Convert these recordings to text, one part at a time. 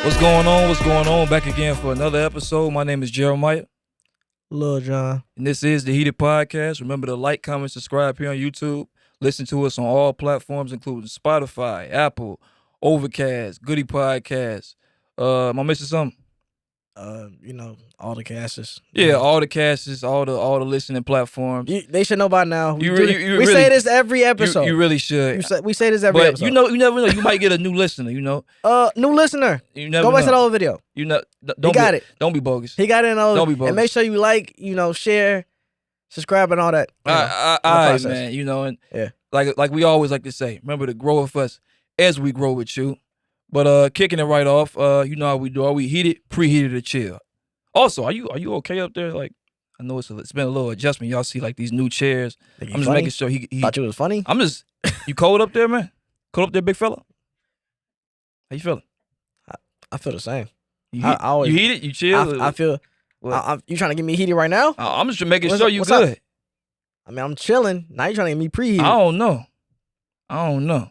What's going on? What's going on? Back again for another episode. My name is Jeremiah. Lil John. And this is the Heated Podcast. Remember to like, comment, subscribe here on YouTube. Listen to us on all platforms, including Spotify, Apple, Overcast, Goody Podcasts. Am I missing something? All the casts. Yeah, all the casts, all the listening platforms. They should know by now. We really, say this every episode. You really should. We say this every episode. But you never know. You might get a new listener, New listener. You never Go back know. to the old video. Don't be bogus. He got it in old. Don't be bogus. And make sure you like, share, subscribe, and all that. All right, man. And yeah. like we always like to say, remember to grow with us as we grow with you. But kicking it right off, you know how we do. Are we heated, preheated, or chill? Also, are you okay up there? Like, I know it's been a little adjustment. Y'all see like these new chairs. I'm just making sure he thought you was funny. You cold up there, man? Cold up there, big fella? How you feeling? I feel the same. You heated? You chill? I feel. You trying to get me heated right now? I'm just making sure you good. Up? I mean, I'm chilling. Now you trying to get me preheated. I don't know.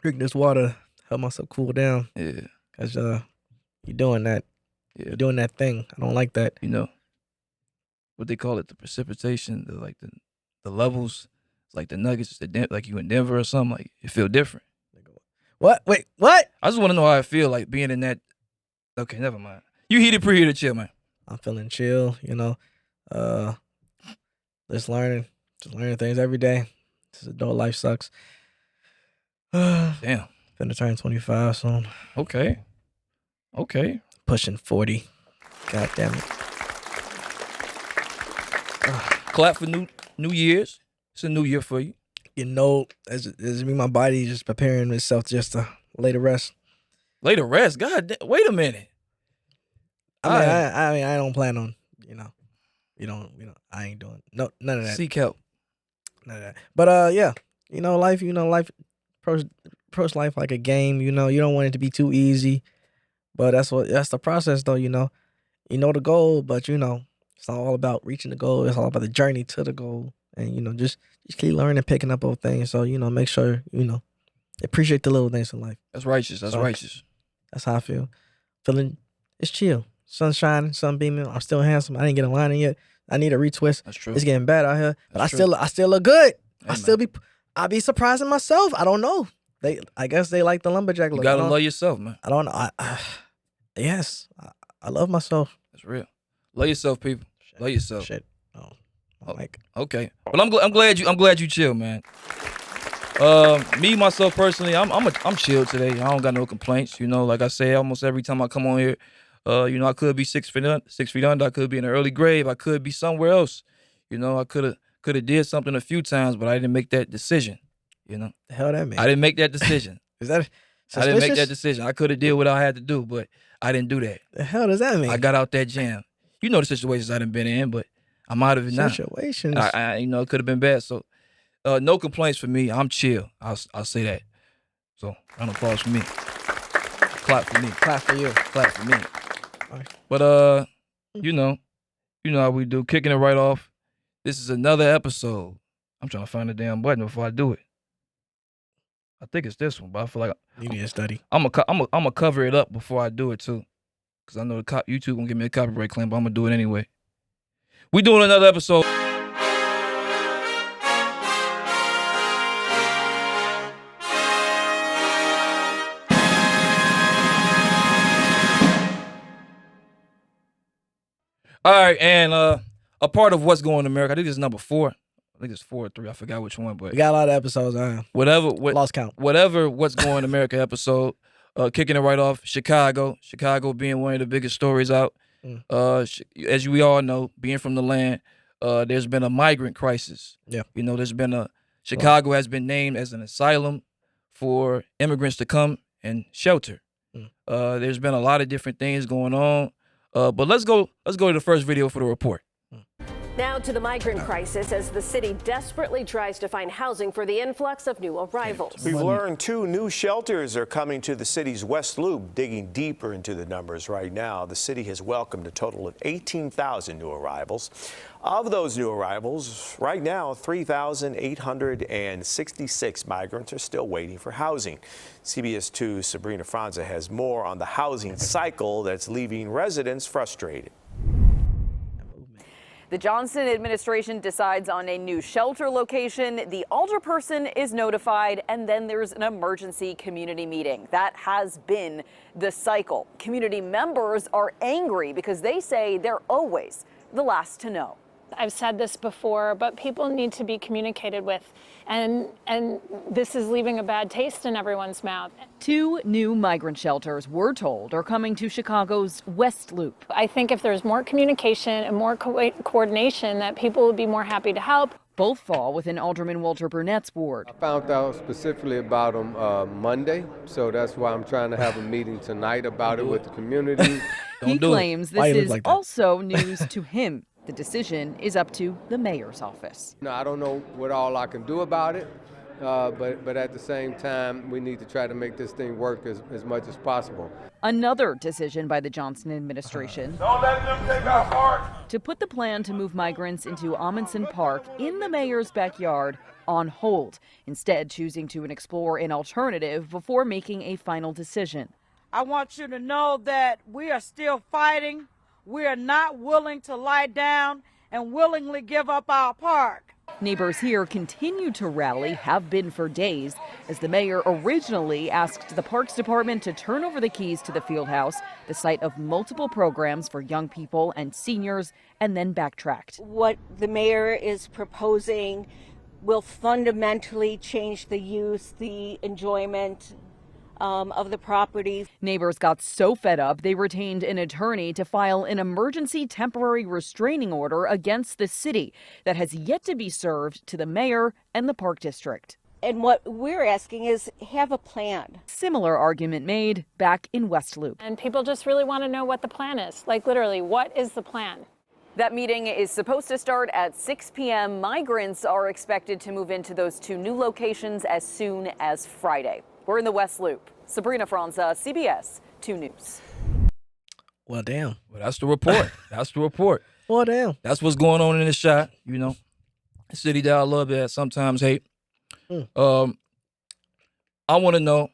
Drink this water. Help myself cool down. Yeah. Cause you're doing that. Yeah. You're doing that thing. I don't like that. You know what they call it, the precipitation, the levels. It's like the nuggets, like you in Denver or something. Like it feel different. What? Wait, what? I just want to know how I feel like being in that. Okay, never mind. You heated, preheated, chill, man. I'm feeling chill. Just learning things every day. This adult life sucks. Damn. Finna turn 25 soon. Okay. Pushing 40. God damn it. Clap for New Year's. It's a new year for you. As me, my body just preparing itself just to lay to rest. Lay to rest? God, wait a minute. I mean, I don't plan on, I ain't doing none of that. Seek help. None of that. But yeah, life, approach life like a game. You don't want it to be too easy. But that's the process, though. You know the goal, but it's not all about reaching the goal. It's all about the journey to the goal, and just keep learning, picking up on things. So make sure appreciate the little things in life. That's righteous. That's how I feel. Feeling it's chill, sun shining, sun beaming. I'm still handsome. I didn't get a lining yet. I need a retwist. That's true. It's getting bad out here, but I still look good. I'll be surprising myself. I don't know. I guess they like the lumberjack look. You gotta love yourself, man. I don't know. Yes, I love myself. That's real. Love yourself, people. Love yourself. Shit. Oh, like okay. But I'm glad you chill, man. Me myself personally, I'm chill today. I don't got no complaints. Like I say, almost every time I come on here, I could be 6 feet under. I could be in an early grave. I could be somewhere else. I could have did something a few times, but I didn't make that decision. The hell that mean? I didn't make that decision. Is that suspicious? I didn't make that decision. I could have did what I had to do, but I didn't do that. The hell does that mean? I got out that jam. The situations I done been in, but I'm out of it now. Situations. It could have been bad. So, no complaints for me. I'm chill. I'll say that. So, round of applause for me. Clap for me. Clap for you. Clap for me. Right. But you know how we do. Kicking it right off. This is another episode. I'm trying to find the damn button before I do it. I think it's this one, but I feel like you need to study. I'm gonna cover it up before I do it too, because I know YouTube gonna give me a copyright claim, but I'm gonna do it anyway. We doing another episode. All right, and a part of what's going in America. I think this is number 4. I think it's 4 or 3. I forgot which one, but we got a lot of episodes. Lost count. Whatever. What's going in America episode. Kicking it right off. Chicago being one of the biggest stories out. As we all know, being from the land, there's been a migrant crisis. Yeah. Chicago has been named as an asylum for immigrants to come and shelter. There's been a lot of different things going on. But let's go to the first video for the report. Now to the migrant crisis as the city desperately tries to find housing for the influx of new arrivals. We've learned 2 new shelters are coming to the city's West Loop. Digging deeper into the numbers right now, the city has welcomed a total of 18,000 new arrivals. Of those new arrivals, right now, 3,866 migrants are still waiting for housing. CBS 2's Sabrina Franza has more on the housing cycle that's leaving residents frustrated. The Johnson administration decides on a new shelter location. The alderperson is notified, and then there's an emergency community meeting. That has been the cycle. Community members are angry because they say they're always the last to know. I've said this before, but people need to be communicated with, and this is leaving a bad taste in everyone's mouth. 2 new migrant shelters, we're told, are coming to Chicago's West Loop. I think if there's more communication and more coordination, that people would be more happy to help. Both fall within Alderman Walter Burnett's ward. I found out specifically about them Monday, so that's why I'm trying to have a meeting tonight about it with the community. He claims this is also news to him. The decision is up to the mayor's office. No, I don't know what all I can do about it, but at the same time, we need to try to make this thing work as much as possible. Another decision by the Johnson administration Don't let them take our heart. to put the plan to move migrants into Amundsen Park in the mayor's backyard on hold, instead choosing to explore an alternative before making a final decision. I want you to know that we are still fighting. We are not willing to lie down and willingly give up our park. Neighbors here continue to rally, have been for days, as the mayor originally asked the Parks Department to turn over the keys to the field house, the site of multiple programs for young people and seniors, and then backtracked. What the mayor is proposing will fundamentally change the use, the enjoyment of the property. Neighbors got so fed up they retained an attorney to file an emergency temporary restraining order against the city that has yet to be served to the mayor and the park district. And what we're asking is have a plan. Similar argument made back in West Loop. And people just really want to know what the plan is. Like literally, what is the plan? That meeting is supposed to start at 6 p.m. Migrants are expected to move into those 2 new locations as soon as Friday. We're in the West Loop. Sabrina Franza, CBS 2 News. Well, damn. Well, that's the report. That's the report. Well, damn. That's what's going on in the shot. You know, a city that I love that I sometimes hate. I want to know.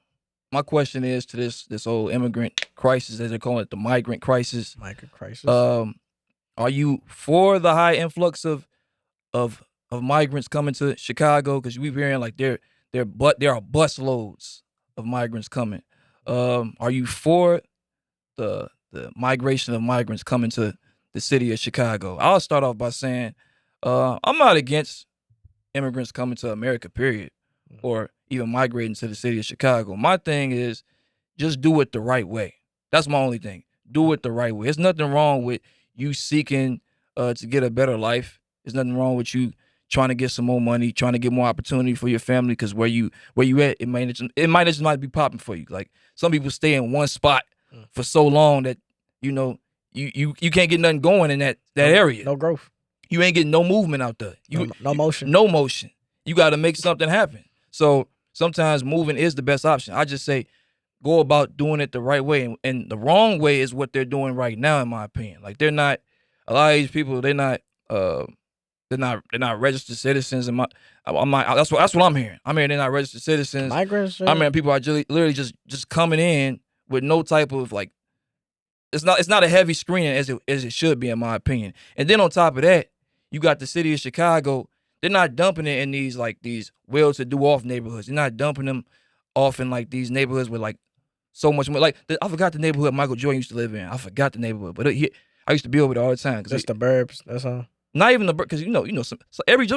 My question is to this whole immigrant crisis, as they call it, the migrant crisis. Migrant crisis. Are you for the high influx of migrants coming to Chicago? Because we've hearing like there are bus loads of migrants coming. Are you for the migration of migrants coming to the city of Chicago? I'll start off by saying I'm not against immigrants coming to America, period, or even migrating to the city of Chicago. My thing is just do it the right way. That's my only thing. Do it the right way. There's nothing wrong with you seeking to get a better life. There's nothing wrong with you trying to get some more money, trying to get more opportunity for your family, because where you at, it might just not be popping for you. Like some people stay in one spot for so long that you can't get nothing going in that area. No growth. You ain't getting no movement out there. No motion. No motion. You got to make something happen. So sometimes moving is the best option. I just say go about doing it the right way, and the wrong way is what they're doing right now, in my opinion. Like a lot of these people, they're not registered citizens. And that's what I'm hearing. I'm hearing they're not registered citizens. Migrants. I'm hearing people are literally just coming in with no type of like. It's not a heavy screening as it should be, in my opinion. And then on top of that, you got the city of Chicago. They're not dumping it in these well-to-do off neighborhoods. They're not dumping them off in like these neighborhoods with like so much more. Like I forgot the neighborhood Michael Jordan used to live in. I forgot the neighborhood, but I used to be over there all the time. Just the burbs. That's all. Not even the burbs, because just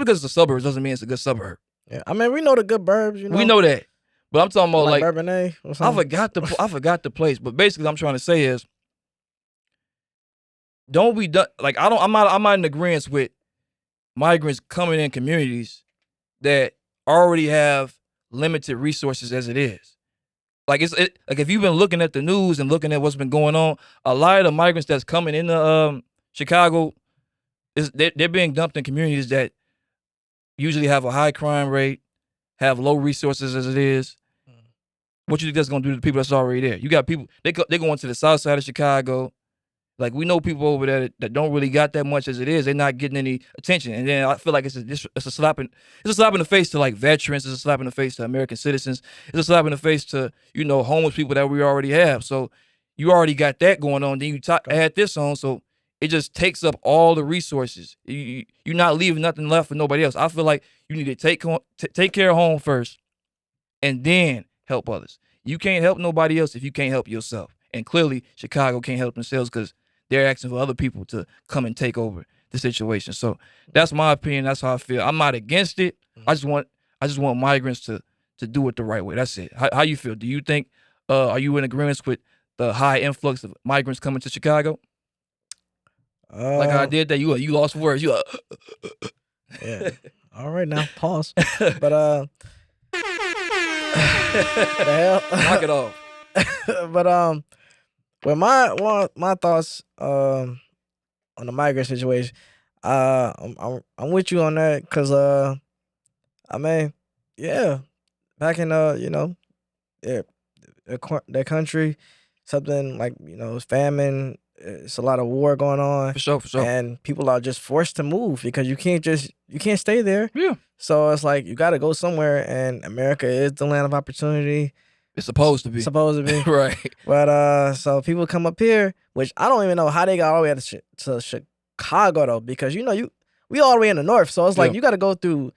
because it's a suburb doesn't mean it's a good suburb. Yeah, I mean we know the good burbs. We know that, but I'm talking about like Bourbonnais or something. I forgot the place. But basically, I'm trying to say is, don't be done. Like I'm not in agreement with migrants coming in communities that already have limited resources as it is. Like like if you've been looking at the news and looking at what's been going on, a lot of the migrants that's coming into Chicago, they're being dumped in communities that usually have a high crime rate, have low resources as it is. What you think that's gonna do to the people that's already there? You got people they going to the south side of Chicago. Like we know people over there that don't really got that much as it is. They're not getting any attention, and then I feel like it's a slap in the face to like veterans. It's a slap in the face to American citizens. It's a slap in the face to homeless people that we already have. So you already got that going on. Then you add this on, so it just takes up all the resources. You're not leaving nothing left for nobody else. I feel like you need to take care of home first, and then help others. You can't help nobody else if you can't help yourself. And clearly, Chicago can't help themselves because they're asking for other people to come and take over the situation. So that's my opinion. That's how I feel. I'm not against it. I just want migrants to do it the right way. That's it. How you feel? Do you think are you in agreement with the high influx of migrants coming to Chicago? Like I did that. You lost words. Yeah. All right, now pause. But the hell? Knock it off. But well, my thoughts on the migrant situation, I'm with you on that because I mean, yeah, back in their country, something like it's famine. It's a lot of war going on. For sure. And people are just forced to move because you can't stay there. Yeah. So it's like you got to go somewhere, and America is the land of opportunity. It's supposed to be. Right. But so people come up here, which I don't even know how they got all the way to Chicago though, because we all the way in the north, so it's like you got to go through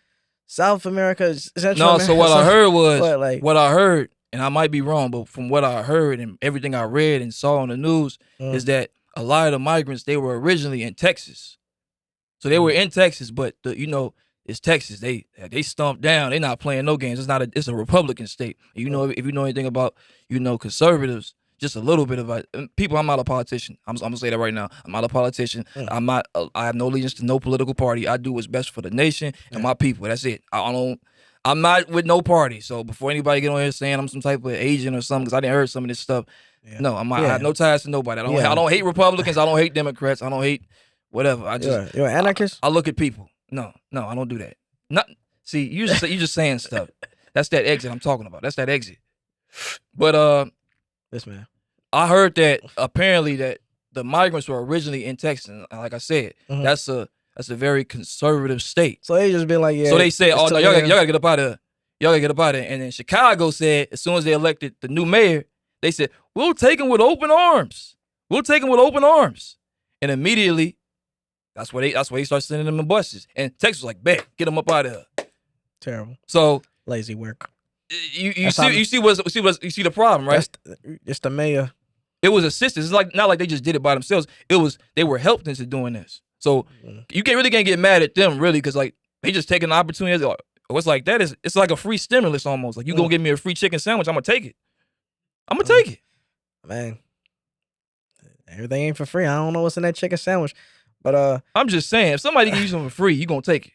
South America, Central America. So what I heard was what I heard, and I might be wrong, but from what I heard and everything I read and saw on the news is that a lot of the migrants, they were originally in Texas. So they were in Texas, but it's Texas. They stumped down. They're not playing no games. It's a Republican state. If you know anything about conservatives, just a little bit about people. I'm not a politician. I'm gonna say that right now. I'm not a politician. I have no allegiance to no political party. I do what's best for the nation and my people. That's it. I'm not with no party. So before anybody get on here saying I'm some type of agent or something, because I didn't heard some of this stuff. Yeah. No, I have no ties to nobody. I don't hate Republicans. I don't hate Democrats. I don't hate whatever. I just you're an anarchist. I look at people. No, I don't do that. You just saying stuff. That's that exit I'm talking about. That's that exit. But yes, man. I heard that apparently that the migrants were originally in Texas. And like I said, that's a very conservative state. So they just been like, yeah. So they said, oh no, y'all gotta get up out of here. Y'all gotta get up out of here. And then Chicago said, as soon as they elected the new mayor, they said, we'll take him with open arms. We'll take him with open arms. And immediately, that's why they start sending them in buses. And Texas was like, bet, get them up out of here. Terrible. So lazy work. You see the problem, right? It's the mayor. It was assistance. It's not like they just did it by themselves. They were helped into doing this. So you can't get mad at them really, because like they just taking the opportunity. It's like that is it's like a free stimulus almost. Like you gonna give me a free chicken sandwich, I'm gonna take it. Take it. Man, everything ain't for free. I don't know what's in that chicken sandwich, but I'm just saying, if somebody give you something for free, you gonna take it.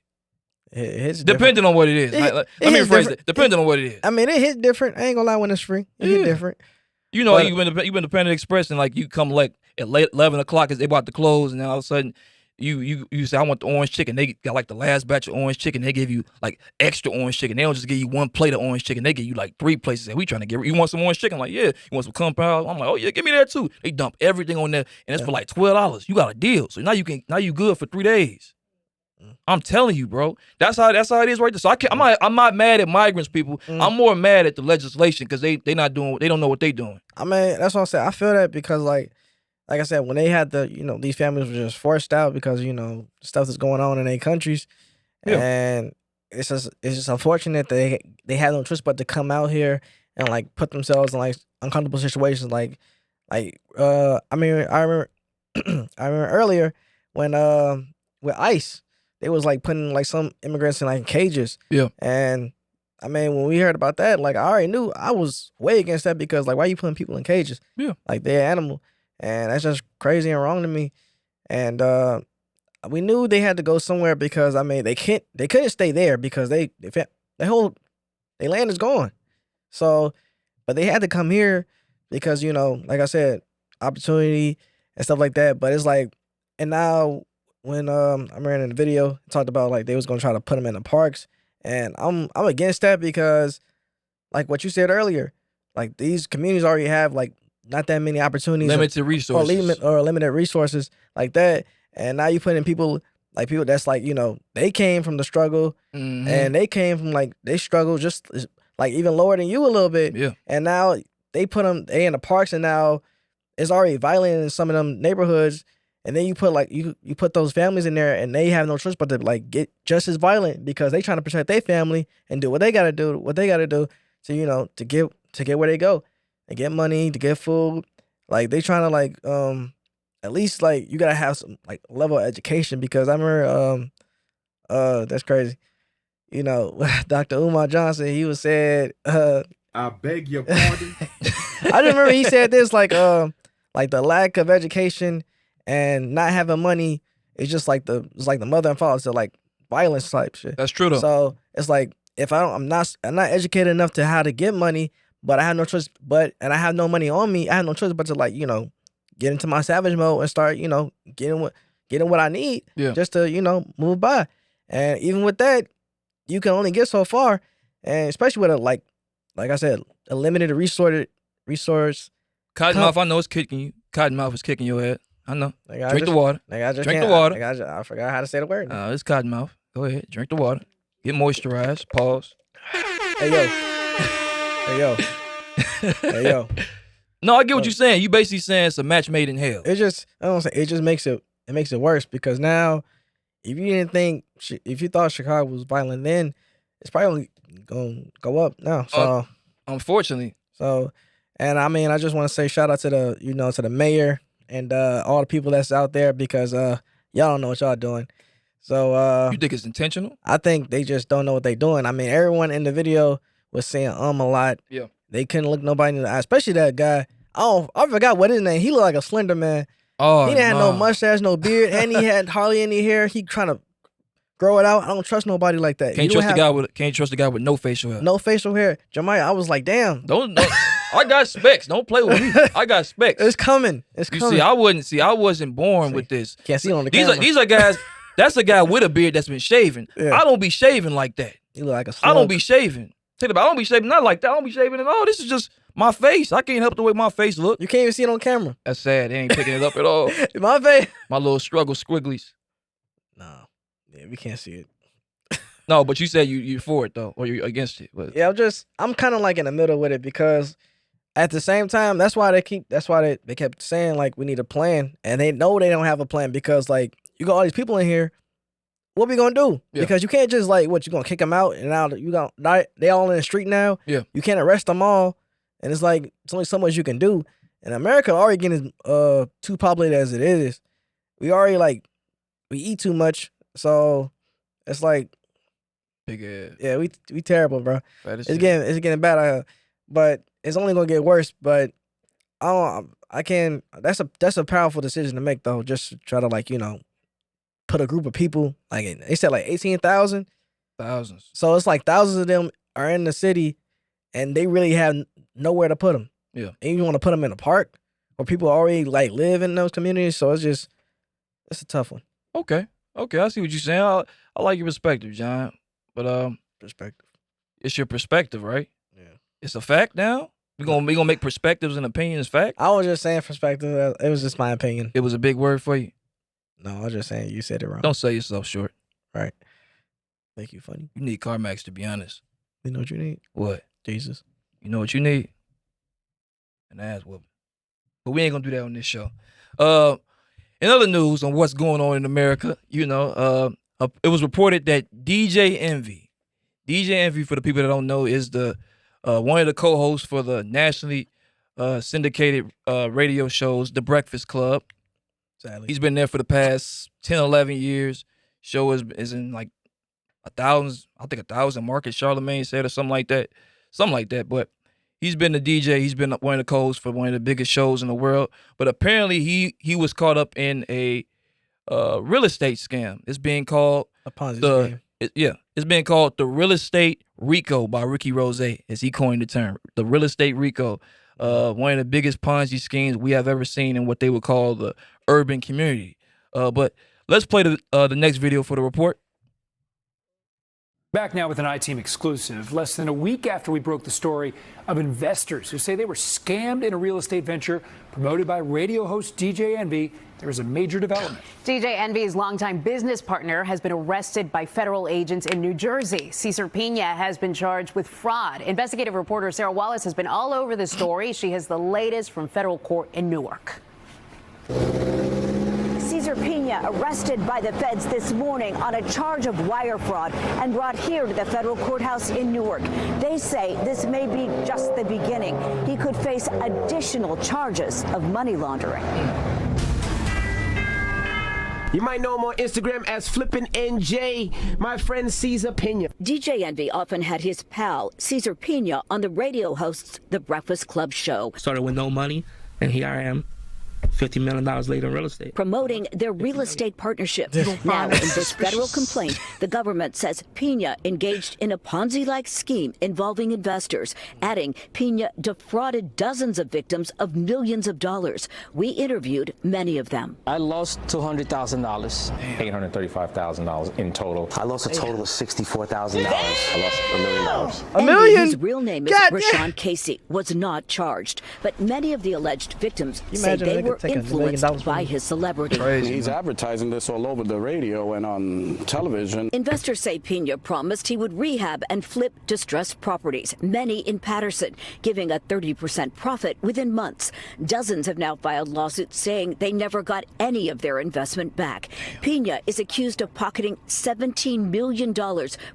It's depending on what it is. Let me rephrase it. Depending on what it is. I mean, it hits different. I ain't gonna lie when it's free. It hit different. You've been to Panda Express and like you come like at 11 o'clock as they about to close, and then all of a sudden you say I want the orange chicken. They got like the last batch of orange chicken. They give you like extra orange chicken. They don't just give you one plate of orange chicken. They give you like 3 places. And we trying to get. You want some orange chicken? I'm like, yeah. You want some compound? I'm like, oh yeah, give me that too. They dump everything on there, and it's for like $12. You got a deal. So now you good for 3 days. I'm telling you, bro. That's how it is right there. So I'm not mad at migrants, people. I'm more mad at the legislation because they don't know what they doing. I mean, that's what I'm saying. I feel that because like I said, when they had these families were just forced out because stuff that's going on in their countries, and it's just unfortunate that they had no choice but to come out here and like put themselves in like uncomfortable situations. I remember earlier when with ICE. They was like putting like some immigrants in like cages. Yeah. And I mean, when we heard about that, like I already knew I was way against that because like why you putting people in cages? Yeah. Like they're animal. And that's just crazy and wrong to me. And we knew they had to go somewhere because I mean they couldn't stay there because their land is gone. So but they had to come here because, like I said, opportunity and stuff like that. But it's like, and now when I remember in the video, it talked about like they was gonna try to put them in the parks, and I'm against that because like what you said earlier, like these communities already have like not that many opportunities, Limited resources. or limited resources like that, and now you put in people that's like they came from the struggle, and they came from like they struggle just like even lower than you a little bit, Yeah. and now they put them in the parks, and now it's already violent in some of them neighborhoods. And then you put like you put those families in there, and they have no choice but to like get just as violent because they trying to protect their family and do what they gotta do, to to get where they go and get money, to get food. Like they trying to like at least like you gotta have some like level of education because I remember that's crazy. Dr. Umar Johnson, he was said I beg your pardon. I just remember he said this like the lack of education and not having money is just like the mother and father to like violence type shit. That's true though. So it's like if I'm not educated enough to how to get money, but I have no choice and I have no money on me, I have no choice but to like, get into my savage mode and start, getting what I need just to, move by. And even with that, you can only get so far. And especially with like I said, a limited resource. Cottonmouth, I know it's kicking you. Cottonmouth is kicking your head. I know. Drink the water. Drink the water. I forgot how to say the word. It's Cottonmouth. Go ahead. Drink the water. Get moisturized. Pause. Hey, yo. Hey, yo. No, I get what you're saying. You basically saying it's a match made in hell. It just makes it worse because now if you thought Chicago was violent then, it's probably gonna go up now. So unfortunately. So, and I mean, I just want to say shout out to the mayor and all the people that's out there because y'all don't know what y'all doing. So you think it's intentional? I think they just don't know what they're doing. I mean, everyone in the video was saying a lot. Yeah. They couldn't look nobody in the eye, especially that guy. I forgot what his name. He looked like a slender man. Oh, he didn't have no mustache, no beard, and he had hardly any hair. He trying to grow it out. I don't trust nobody like that. Can't trust the guy with no facial hair. No facial hair. Jemiah, I was like, damn. Don't I got specs. Don't play with me. I got specs. It's coming. You see, I wasn't born with this. Can't see on the camera. These are guys. That's a guy with a beard that's been shaving. Yeah. I don't be shaving like that. You look like a slug. I don't be shaving. Think about it, I don't be shaving not like that. I don't be shaving at all. This is just my face. I can't help the way my face look. You can't even see it on camera. That's sad. They ain't picking it up at all. My face. My little struggle squigglies. No. Yeah, we can't see it. No, but you said you're for it though, or you're against it. But yeah, I'm kind of like in the middle with it because at the same time, that's why they kept saying like we need a plan, and they know they don't have a plan because like you got all these people in here. What we gonna do? Yeah. Because you can't just like you gonna kick them out and now they all in the street now. Yeah. You can't arrest them all, and it's like it's only so much you can do. And America already getting too populated as it is. We already we eat too much, so it's like big ass. Yeah, we terrible, bro. It's getting bad, but it's only gonna get worse. But I can. That's a powerful decision to make though. Just to try to put a group of people they said 18,000. Thousands. So it's like thousands of them are in the city, and they really have nowhere to put them. Yeah. And you want to put them in a park where people already live in those communities. So it's a tough one. Okay, I see what you're saying. I like your perspective, John. But perspective. It's your perspective, right? Yeah. It's a fact now. We gonna make perspectives and opinions fact. I was just saying perspective. It was just my opinion. It was a big word for you. No, I was just saying you said it wrong. Don't sell yourself short. Right. Make you funny. You need CarMax, to be honest. You know what you need? What? Jesus. You know what you need? An ass whooping. But we ain't gonna do that on this show. In other news on what's going on in America, it was reported that DJ Envy, for the people that don't know, is the one of the co-hosts for the nationally syndicated radio shows, The Breakfast Club. Sadly. He's been there for the past 10, 11 years. Show is in 1,000 markets, Charlemagne said, or something like that. But he's been the DJ. He's been one of the co-hosts for one of the biggest shows in the world. But apparently he was caught up in a real estate scam. It's being called a Ponzi scheme. It's being called the real estate RICO by Ricky Rose, as he coined the term. The real estate RICO, one of the biggest Ponzi schemes we have ever seen in what they would call the urban community. But Let's play the next video for the report. Back now with an I-Team exclusive. Less than a week after we broke the story of investors who say they were scammed in a real estate venture promoted by radio host DJ Envy, there is a major development. DJ Envy's longtime business partner has been arrested by federal agents in New Jersey. Cesar Pina has been charged with fraud. Investigative reporter Sarah Wallace has been all over the story. She has the latest from federal court in Newark. Cesar Pina arrested by the feds this morning on a charge of wire fraud and brought here to the federal courthouse in Newark. They say this may be just the beginning. He could face additional charges of money laundering. You might know him on Instagram as Flippin' NJ, my friend Cesar Pina. DJ Envy often had his pal, Cesar Pina, on the radio host's The Breakfast Club show. Started with no money, and here I am. $50 million later in real estate. Promoting their real estate partnership. Now, in this federal complaint, the government says Pina engaged in a Ponzi-like scheme involving investors, adding Pina defrauded dozens of victims of millions of dollars. We interviewed many of them. I lost $200,000. $835,000 in total. I lost a total of $64,000. I lost $1 million. $1 million? Whose real name is Rashawn Casey was not charged, but many of the alleged victims say they were influenced by his celebrity. He's advertising this all over the radio and on television. Investors say Pina promised he would rehab and flip distressed properties, many in Patterson, giving a 30% profit within months. Dozens have now filed lawsuits saying they never got any of their investment back. Pina is accused of pocketing $17 million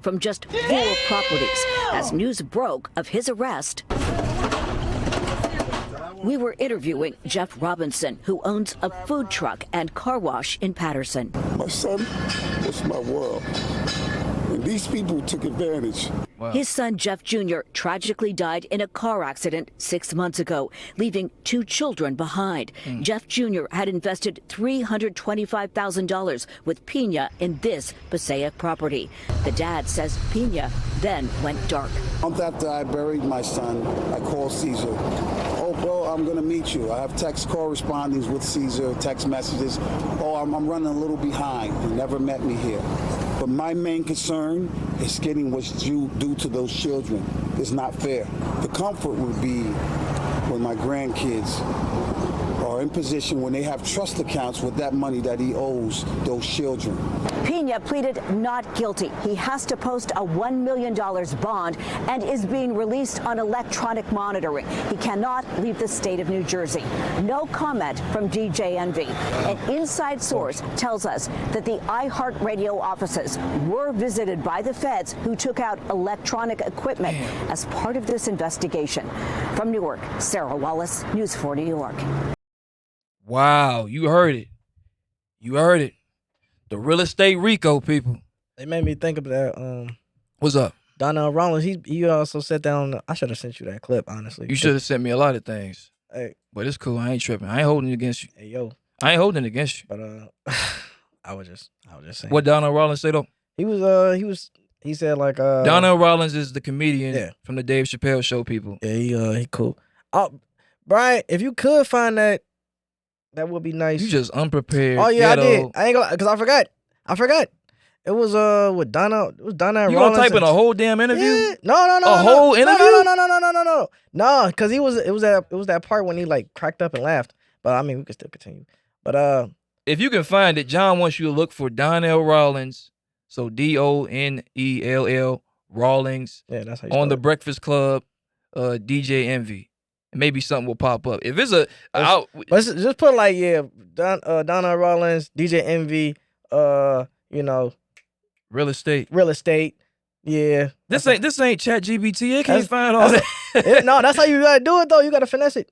from just 4 properties. As news broke of his arrest, we were interviewing Jeff Robinson, who owns a food truck and car wash in Patterson. My son was my world, and these people took advantage. Wow. His son, Jeff Jr., tragically died in a car accident 6 months ago, leaving 2 children behind. Jeff Jr. had invested $325,000 with Pina in this Passaic property. The dad says Pina then went dark. A month after I buried my son, I called Cesar. Oh, bro, I'm going to meet you. I have text correspondence with Cesar, text messages. Oh, I'm running a little behind. He never met me here. But my main concern is getting what's due to those children. It's not fair. The comfort would be when my grandkids are in position when they have trust accounts with that money that he owes those children. Pina pleaded not guilty. He has to post a $1 million bond and is being released on electronic monitoring. He cannot leave the state of New Jersey. No comment from DJ Envy. An inside source tells us that the iHeartRadio offices were visited by the feds, who took out electronic equipment as part of this investigation. From Newark, Sarah Wallace, News 4 New York. Wow, you heard it. You heard it. The real estate Rico people. They made me think of that. What's up? Donnell Rollins, he also said that on I should have sent you that clip, honestly. You should have sent me a lot of things. Hey. But it's cool. I ain't tripping. I ain't holding it against you. Hey, yo. I ain't holding it against you. But I was just saying. What Donnell Rollins say though? He said like Donnell Rollins is the comedian from the Dave Chappelle show, people. Yeah, he cool. Brian, if you could find that would be nice. You just unprepared. Oh yeah, ghetto. I did. I ain't gonna, because I forgot. It was with Donnell. It was Donnell You Rollins. gonna type in a whole damn interview? Yeah. No. A whole interview? No, because it was that part when he like cracked up and laughed. But I mean, we could still continue. But if you can find it, John wants you to look for Donnell Rollins. So Donnell Rawlings. Yeah, that's how you on the Breakfast Club, DJ Envy. Maybe something will pop up. If it's let's just put like Donnell Rollins, DJ Envy, real estate. Yeah. This ain't ChatGPT. It can't find all that. No, that's how you gotta do it though. You gotta finesse it.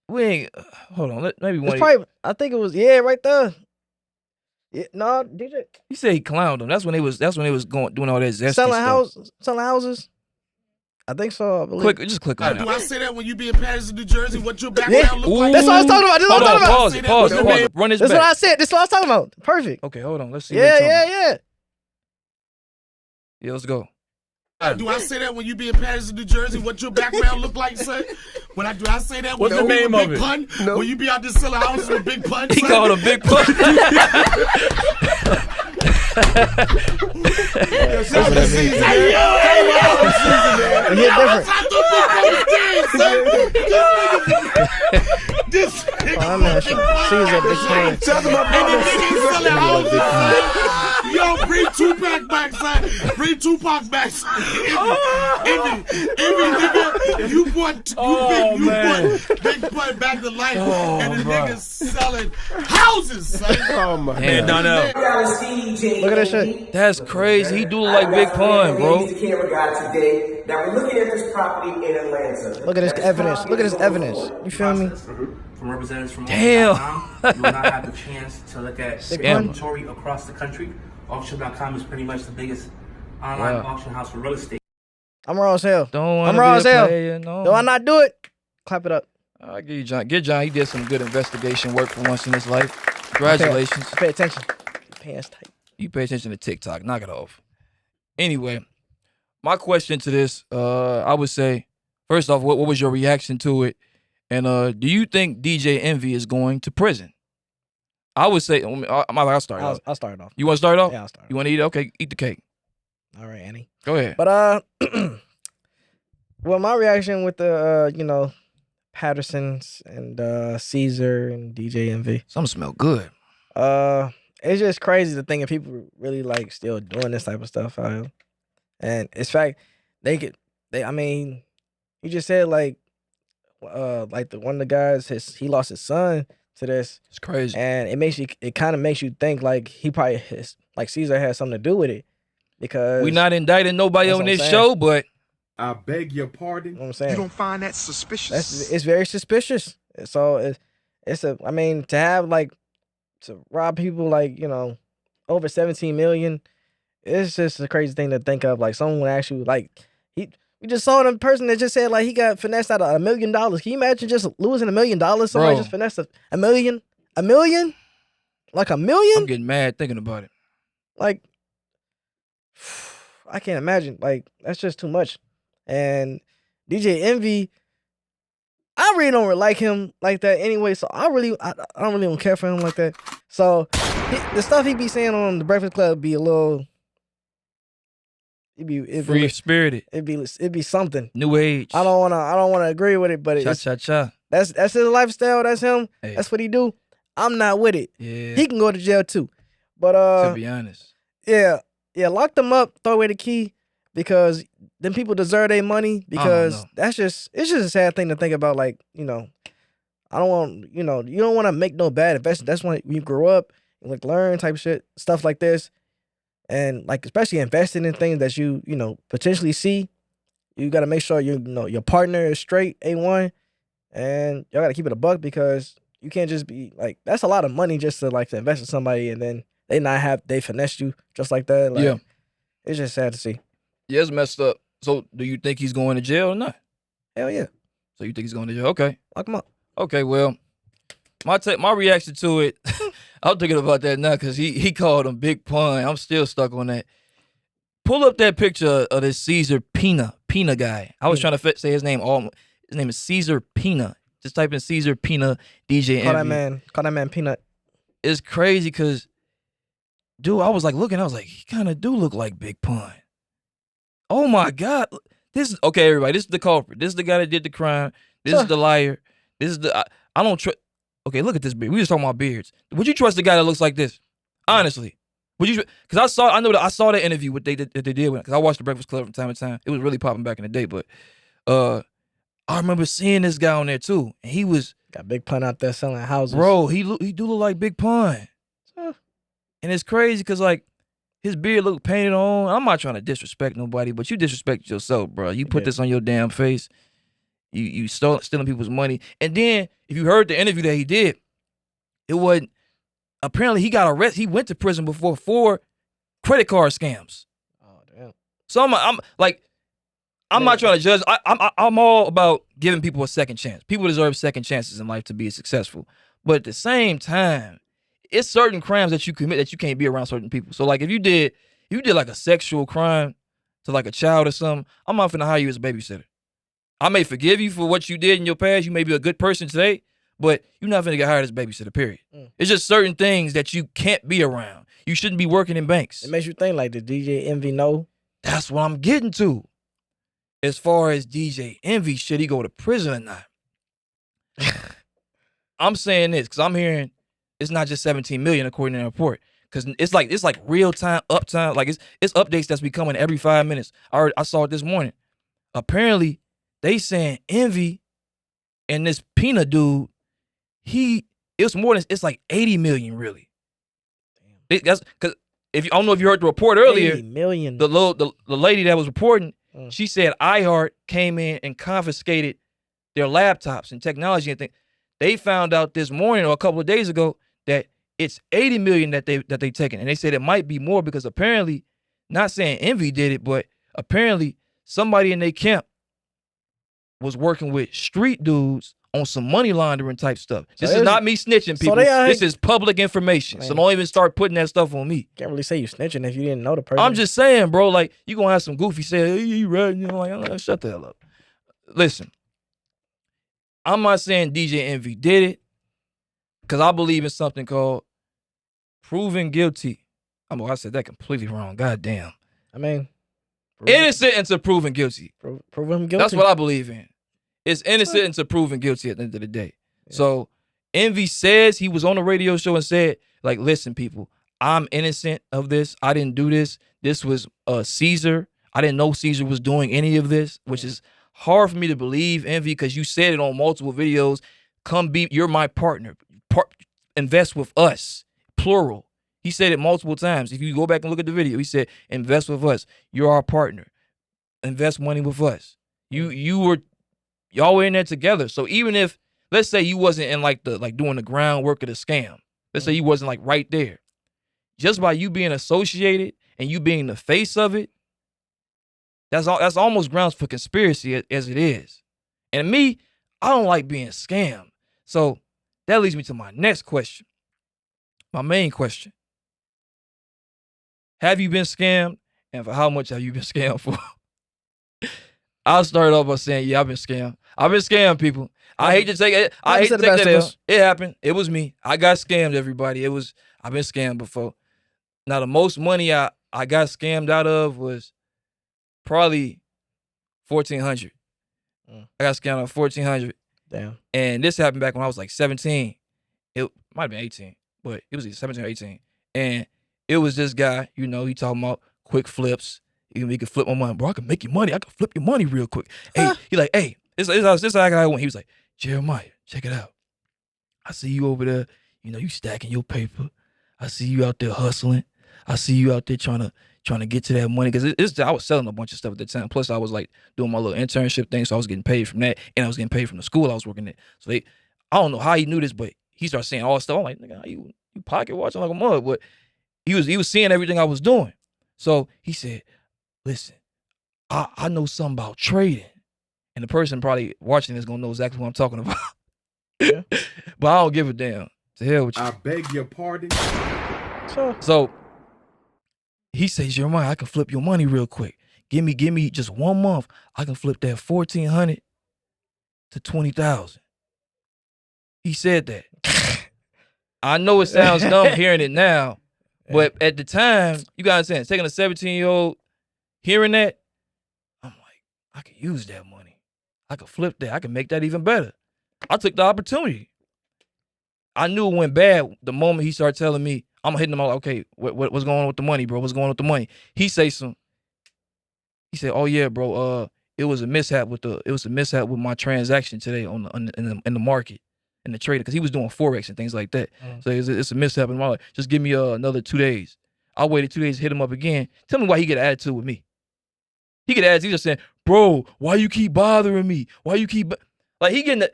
We ain't. Hold on. Maybe one. I think it was right there. Yeah, no, DJ. He said he clowned them. That's when they was going doing all that zesty selling houses. I think so. I believe. Just click on it. Do I say that when you be in Patterson, New Jersey? What your background look like? That's what I was talking about. Pause it. Run this back. That's what I said. That's what I was talking about. Perfect. Okay, hold on. Let's see. Yeah. Yeah, let's go. Do I say that when you be in Patterson, New Jersey? What your background look like, son? Do I say that when What's the name of Big it? Pun? No. When you be out there selling houses with Big Pun? He called him Big Pun. This I'm not sure. Caesar, Big Pun. Shout to my brother. Selling houses, son. Yo, bring Tupac back, son. Bring Tupac back, son. Envy, nigga, you brought Big Pun back to life, and the niggas selling houses, son. Oh my Damn, Donnell. Look at that shit. That's crazy. He do look like Big Pun, bro. The camera guy today. Now we're looking at this property in Atlanta. Look at this evidence. Look at this evidence. You feel me? From representatives from Damn. Auction.com, you will not have the chance to look at Big inventory across the country. Auction.com is pretty much the biggest online auction house for real estate. I'm raw as hell. Don't I'm wanna raw be as a hell. player, no. Do I not do it? Clap it up. I give you John. Get John. He did some good investigation work for once in his life. Congratulations. Pay attention. Pants tight. You pay attention to TikTok. Knock it off. Anyway, my question to this, I would say, first off, what was your reaction to it? And do you think DJ Envy is going to prison? I would say, I'll start off. I'll start it off. You want to start off? Yeah, I'll start. You want to eat it? Okay, eat the cake. All right, Annie. Go ahead. But well, my reaction with the Pattersons and Caesar and DJ Envy. Something smell good. It's just crazy to think of people really like still doing this type of stuff. And it's fact I mean, he just said like the one of the guys, he lost his son to this. It's crazy. And it kind of makes you think like he probably like Caesar had something to do with it, because We not indicting nobody on this show, but I beg your pardon. You know what I'm saying? You don't find that suspicious? it's very suspicious. So I mean, to have like to rob people like, over 17 million, it's just a crazy thing to think of. Like someone actually like we just saw the person that just said like he got finessed out of $1 million. Can you imagine just losing $1 million? Somebody just finessed a million? $1 million? Like $1 million? I'm getting mad thinking about it. Like, I can't imagine. Like, that's just too much. And DJ Envy, I really don't like him like that anyway. So I don't really care for him like that. So the stuff he be saying on the Breakfast Club be a little. It'd be free spirited. It'd be something. New age. I don't wanna agree with it, but it's cha. That's his lifestyle. That's him. Hey. That's what he do. I'm not with it. Yeah. He can go to jail too. But to be honest. Yeah, lock them up, throw away the key, because them people deserve their money, because it's just a sad thing to think about. Like, I don't want, you don't want to make no bad investment. That's when you grow up and like learn type of shit, stuff like this. And like, especially investing in things that you potentially see, you got to make sure your partner is straight, A1, and y'all got to keep it a buck, because you can't just be like, that's a lot of money just to like to invest in somebody and then they finessed you just like that. Like, yeah. It's just sad to see. Yeah, it's messed up. So do you think he's going to jail or not? Hell yeah. So you think he's going to jail? Okay. Lock him up. Okay, well, my reaction to it, I'm thinking about that now because he called him Big Pun. I'm still stuck on that. Pull up that picture of this Caesar Pina guy. I was trying to say his name. His name is Caesar Pina. Just type in Caesar Pina DJ. Call that man Peanut. It's crazy because, dude, I was like looking. I was like, he kind of do look like Big Pun. Oh my God. This is okay, everybody. This is the culprit. This is the guy that did the crime. This is the liar. This is the I don't trust. Okay, look at this beard. We just talking about beards. Would you trust a guy that looks like this? Honestly, would you? Because I saw that interview what they did because I watched the Breakfast Club from time to time. It was really popping back in the day, but I remember seeing this guy on there too, and he was got Big Pun out there selling houses. Bro, he do look like Big Pun, and it's crazy because like his beard look painted on. I'm not trying to disrespect nobody, but you disrespect yourself, bro. You put this on your damn face. You stealing people's money. And then, if you heard the interview that he did, it wasn't, apparently he got arrested. He went to prison before 4 credit card scams. Oh, damn. So I'm not trying to judge. I'm all about giving people a second chance. People deserve second chances in life to be successful. But at the same time, it's certain crimes that you commit that you can't be around certain people. So like if you did like a sexual crime to like a child or something, I'm not finna hire you as a babysitter. I may forgive you for what you did in your past. You may be a good person today, but you're not finna get hired as a babysitter, period. It's just certain things that you can't be around. You shouldn't be working in banks. It makes you think, like, did DJ Envy know? That's what I'm getting to. As far as DJ Envy, should he go to prison or not? I'm saying this because I'm hearing it's not just 17 million according to the report. Because it's like real time, uptime. Like it's updates that's be coming every 5 minutes. I saw it this morning. Apparently, they saying Envy and this Peanut dude, it's like 80 million really. That's because I don't know if you heard the report earlier. 80 million. The lady that was reporting, she said iHeart came in and confiscated their laptops and technology and things. They found out this morning or a couple of days ago that it's 80 million that they taken, and they said it might be more because apparently, not saying Envy did it, but apparently somebody in their camp was working with street dudes on some money laundering type stuff. This is not me snitching, people. This is public information. So don't even start putting that stuff on me. Can't really say you snitching if you didn't know the person. I'm just saying, bro, like, you gonna have some goofy say, hey, you right, you know, like, shut the hell up. Listen, I'm not saying DJ Envy did it, because I believe in something called proven guilty. I said that completely wrong. God damn. I mean, innocent until proven guilty. Prove him guilty. That's what I believe in. It's innocent until proven guilty at the end of the day. Yeah. So Envy says he was on a radio show and said, like, listen, people, I'm innocent of this. I didn't do this. This was Caesar. I didn't know Caesar was doing any of this, which is hard for me to believe, Envy, because you said it on multiple videos. You're my partner. Invest with us, plural. He said it multiple times. If you go back and look at the video, he said, invest with us. You're our partner. Invest money with us. Y'all were in there together. So even if, let's say you wasn't in doing the groundwork of the scam. Let's say you wasn't like right there. Just by you being associated and you being the face of it, that's almost grounds for conspiracy as it is. And me, I don't like being scammed. So that leads me to my next question. My main question. Have you been scammed? And for how much have you been scammed for? I'll start off by saying, yeah, I've been scammed. I've been scammed, people. I hate to take it. I hate to take that L. It happened. It was me. I got scammed, everybody. I've been scammed before. Now, the most money I got scammed out of was probably $1,400. I got scammed out of $1,400. Damn. And this happened back when I was like 17. It might have been 18, but it was either 17 or 18. And it was this guy, he talking about quick flips. He could flip my money. Bro, I can make you money. I can flip your money real quick. Hey, he like, hey, this how I went. He was like, Jeremiah, check it out. I see you over there, you stacking your paper. I see you out there hustling. I see you out there trying to get to that money. Because I was selling a bunch of stuff at the time. Plus, I was like doing my little internship thing. So I was getting paid from that. And I was getting paid from the school I was working at. So I don't know how he knew this, but he started saying all this stuff. I'm like, nigga, you pocket watching like a mug. But he was seeing everything I was doing. So he said, listen, I know something about trading. And the person probably watching this gonna know exactly what I'm talking about. Yeah. But I don't give a damn. To hell with you. I beg your pardon. So he says, Jeremiah, I can flip your money real quick. Give me just 1 month. I can flip that $1,400 to $20,000. He said that. I know it sounds dumb hearing it now, but at the time, you gotta understand, taking a 17-year-old, hearing that, I'm like, I could use that money. I could flip that. I could make that even better. I took the opportunity. I knew it went bad the moment he started telling me, I'm hitting him all like, okay, what's going on with the money, bro? What's going on with the money? He said, oh yeah, bro, it was a mishap with my transaction today in the market, in the trading, because he was doing Forex and things like that. So it's a mishap. And I'm like, just give me another 2 days. I waited 2 days, hit him up again. Tell me why he get an attitude with me. He get an attitude, he just saying, bro, why you keep bothering me? Why you keep like he getting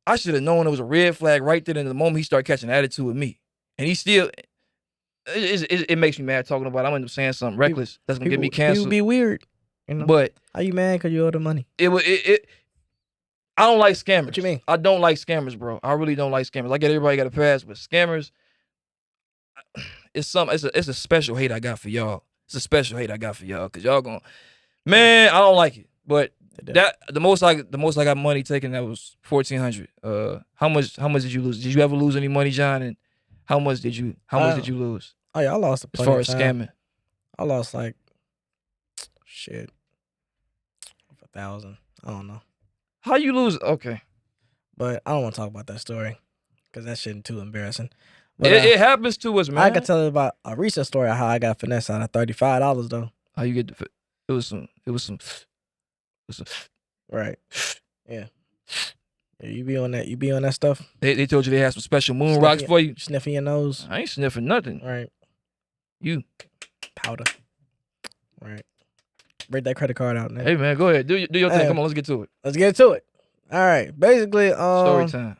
I should have known it was a red flag right there in the moment he started catching an attitude with me. And he still, it makes me mad talking about it. I'm gonna end up saying something reckless that's gonna get me canceled. It would be weird. But how you mad because you owe the money? I don't like scammers. What you mean? I don't like scammers, bro. I really don't like scammers. I get everybody got a pass, but scammers, it's a special hate I got for y'all. It's a special hate I got for y'all, because y'all gonna, Man, I don't like it. But the most I got money taken, that was $1,400. How much did you lose? Did you ever lose any money, John? And how much did you lose? Oh yeah, I lost a As plenty far of as time. scamming. I lost like shit. 1,000. I don't know. How you lose? Okay. But I don't want to talk about that story because that shit too embarrassing. But It happens to us, man. I can tell you about a recent story of how I got finessed out of $35 though. How you get it was some Right. Yeah. Yeah, you be on that stuff. They told you they had some special moon rocks for you. Sniffing your nose. I ain't sniffing nothing. Right. You powder. Right. Break that credit card out, man. Hey man, go ahead. Do your thing. Come on, let's get to it. Let's get to it. All right. Basically, Story time.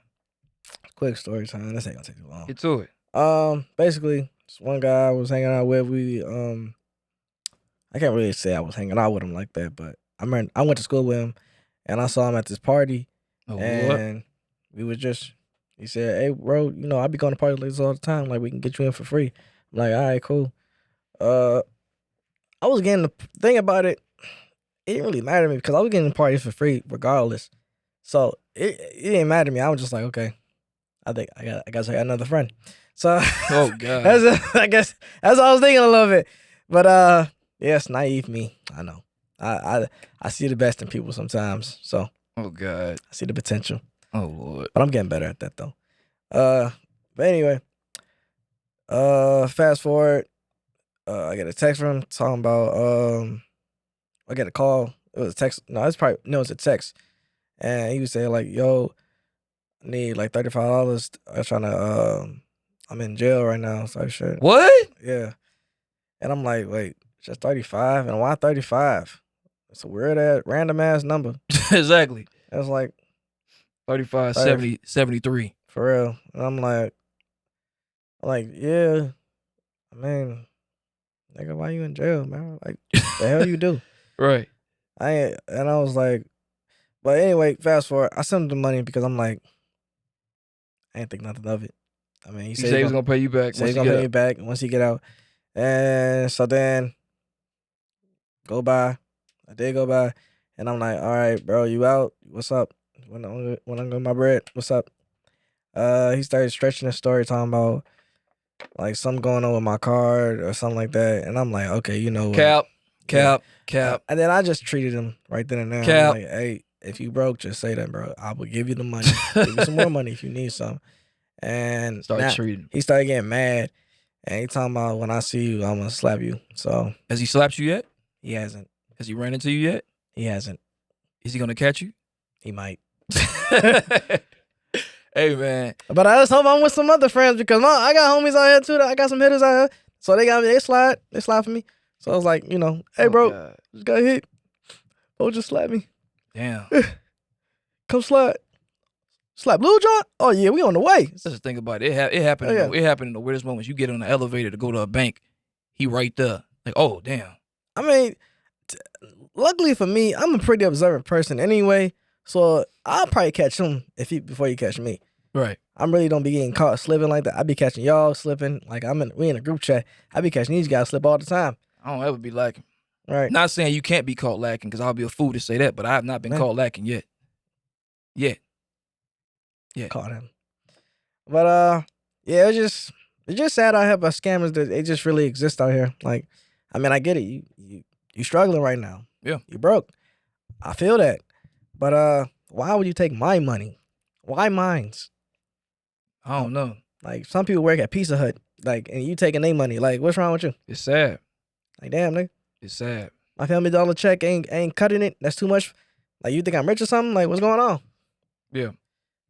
Quick story time. This ain't gonna take too long. Get to it. Basically, this one guy I was hanging out with. I can't really say I was hanging out with him like that, but I went to school with him, and I saw him at this party, and we was just. He said, "Hey, bro, you know I be going to parties like this all the time. Like we can get you in for free." I'm like, "All right, cool." I was getting the thing about it. It didn't really matter to me because I was getting the parties for free regardless. So it didn't matter to me. I was just like, okay, I guess I got another friend. So oh god, I guess that's what I was thinking a little bit. But yeah, it's naive me. I know. I see the best in people sometimes. So oh god, I see the potential. Oh lord, but I'm getting better at that though. But anyway, fast forward. I get a text from him talking about I get a call. It was a text. No, it's a text. And he was saying like, yo, I need like $35. I'm trying to I'm in jail right now, so shit. What? Yeah. And I'm like, wait, just 35? And why 35? It's a weird random ass number. Exactly. It was like 35, 70, 73. For real. And I'm like, yeah. I mean, nigga, why you in jail, man? Like, the hell you do? Right. I was like, but anyway, fast forward. I sent him the money because I'm like, I ain't think nothing of it. I mean, he said he was gonna pay you back. He's gonna pay me back once he get out. And so then go by. I did go by, and I'm like, all right, bro, you out? What's up? When I'm getting my bread, what's up? He started stretching the story, talking about like something going on with my card or something like that, and I'm like, okay, you know what? Cap. And then I just treated him right then and there. Cap. I'm like, hey, if you broke, just say that, bro. I will give you the money. Give you some more money if you need some. And treating him. He started getting mad, and he talking about when I see you, I'm gonna slap you. So has he slapped you yet? He hasn't. Has he ran into you yet? He hasn't. Is he gonna catch you? He might. Hey man. But I just hope I'm with some other friends because I got homies out here too. I got some hitters out here, so they slide for me. So I was like, you know, hey bro, just got hit. Oh, just slap me. Damn. Come slap Lil John. Oh yeah, we on the way. Let's just think about it. It happened. It happened in the weirdest moments. You get on the elevator to go to a bank, he right there. Like, oh damn. I mean, luckily for me, I'm a pretty observant person anyway, so I'll probably catch him before he catch me. Right. I really don't be getting caught slipping like that. I be catching y'all slipping. Like we in a group chat. I be catching these guys slip all the time. I don't ever be lacking. Right. Not saying you can't be caught lacking, because I'll be a fool to say that, but I have not been caught lacking yet. Yeah. Caught him. But yeah, it's just sad out here about scammers that they just really exist out here. Like, I mean, I get it. You struggling right now. Yeah. You broke. I feel that. But why would you take my money? Why mine's? I don't know. Like, some people work at Pizza Hut, like, and you taking their money. Like, what's wrong with you? It's sad. Like, damn, nigga. It's sad. My $family dollar check ain't cutting it. That's too much. Like, you think I'm rich or something? Like, what's going on? Yeah.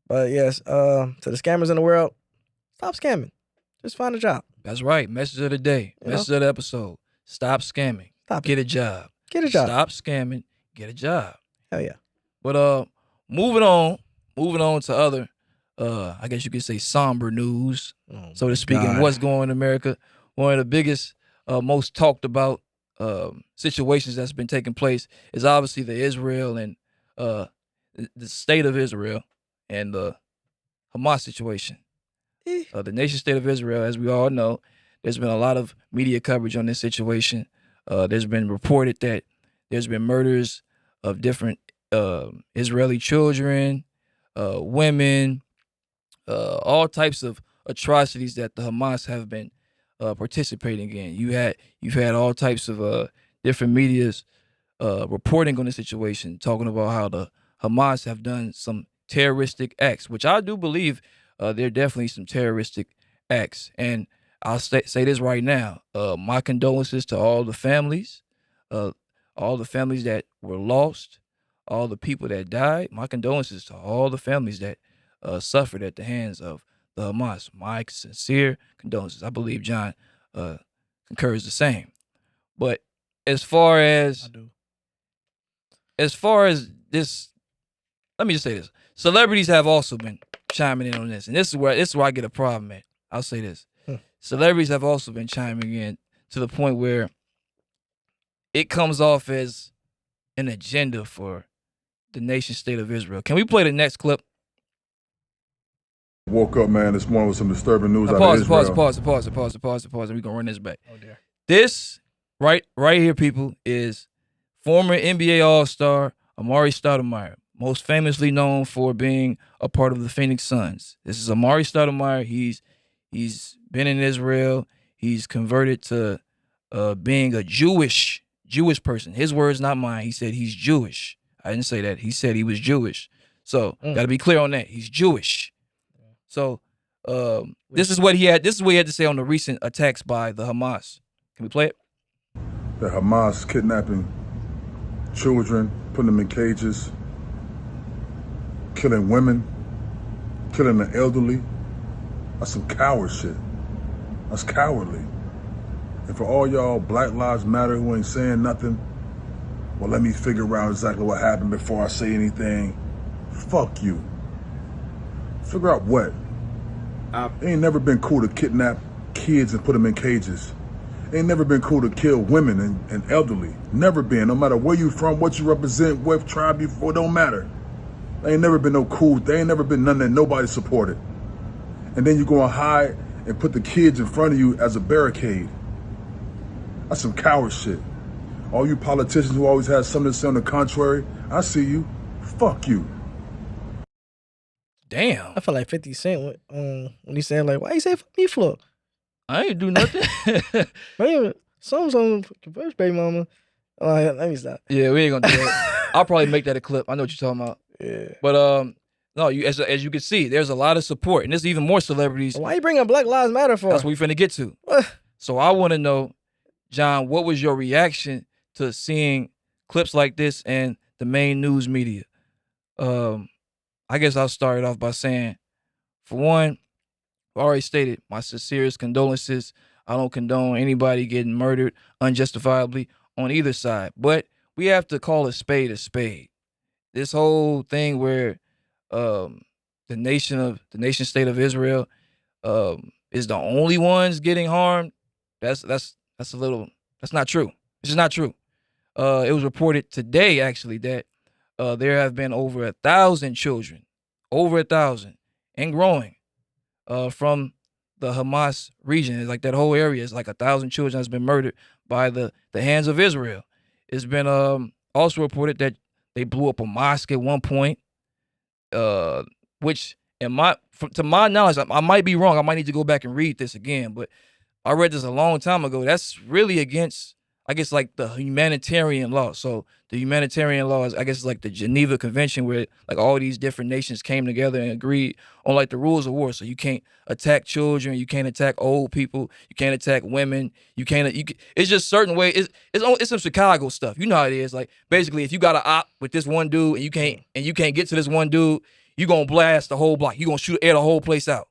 But yes, to the scammers in the world, stop scamming. Just find a job. That's right. Message of the day. Message of the episode. Stop scamming. Get a job. Get a job. Stop scamming. Get a job. Hell yeah. But moving on to other I guess you could say somber news, so to speak, and what's going on in America. One of the biggest, most talked about situations that's been taking place is obviously the Israel and the state of Israel and the Hamas situation. The nation state of Israel, as we all know, there's been a lot of media coverage on this situation. There's been reported that There's been murders of different Israeli children, women, all types of atrocities that the Hamas have been participating in. You've had all types of different medias reporting on the situation, talking about how the Hamas have done some terroristic acts, which I do believe there are definitely some terroristic acts. And I'll say this right now: my condolences to all the families that were lost, all the people that died. My condolences to all the families that suffered at the hands of the Hamas. My sincere condolences. I believe John concurs the same. But as far as this, let me just say this: celebrities have also been chiming in on this, and this is where I get a problem at. I'll say this: celebrities have also been chiming in to the point where it comes off as an agenda for the nation state of Israel. Can we play the next clip? Woke up, man, this morning with some disturbing news out of Pause, Israel. pause. And we're gonna run this back. Oh dear. This right here, people, is former NBA All-Star Amari Stoudemire, most famously known for being a part of the Phoenix Suns. This is Amari Stoudemire. He's been in Israel. He's converted to being a Jewish person. His words, not mine. He said he's Jewish. I didn't say that. He said he was Jewish. So got to be clear on that. He's Jewish. So this is what he had to say on the recent attacks by the Hamas. Can we play it? The Hamas kidnapping children, putting them in cages, killing women, killing the elderly. That's some coward shit. That's cowardly. And for all y'all Black Lives Matter who ain't saying nothing, well, let me figure out exactly what happened before I say anything. Fuck you. Figure out what? It ain't never been cool to kidnap kids and put them in cages. It ain't never been cool to kill women and elderly. Never been. No matter where you from, what you represent, what tribe you for, don't matter. There ain't never been no cool. There ain't never been none that nobody supported. And then you go and hide and put the kids in front of you as a barricade. That's some coward shit. All you politicians who always have something to say on the contrary, I see you. Fuck you. Damn. I feel like 50 Cent when he said, like, why you say fuck me for? I ain't do nothing. Man, something's on first baby mama. Let me stop. Yeah, we ain't gonna do that. I'll probably make that a clip. I know what you're talking about. Yeah. But no, as you can see, there's a lot of support, and there's even more celebrities. Why you bringing Black Lives Matter for? That's what we're finna get to. So I want to know, John, what was your reaction to seeing clips like this and the main news media? I guess I'll start it off by saying, for one, I already stated my sincerest condolences. I don't condone anybody getting murdered unjustifiably on either side, but we have to call a spade a spade. This whole thing where the nation state of Israel is the only ones getting harmed, that's not true. It's just not true. It was reported today actually that there have been over 1,000 children, and growing, from the Hamas region. It's like that whole area is like 1,000 children has been murdered by the hands of Israel. It's been also reported that they blew up a mosque at one point, which to my knowledge, I might be wrong. I might need to go back and read this again, but I read this a long time ago. That's really against, I guess, like the humanitarian law. So the humanitarian law is, I guess, like the Geneva Convention, where like all these different nations came together and agreed on like the rules of war. So you can't attack children, you can't attack old people, you can't attack women, it's just certain ways. It's some Chicago stuff. You know how it is. Like basically, if you got an op with this one dude and you can't get to this one dude, you gonna blast the whole block. You gonna air the whole place out.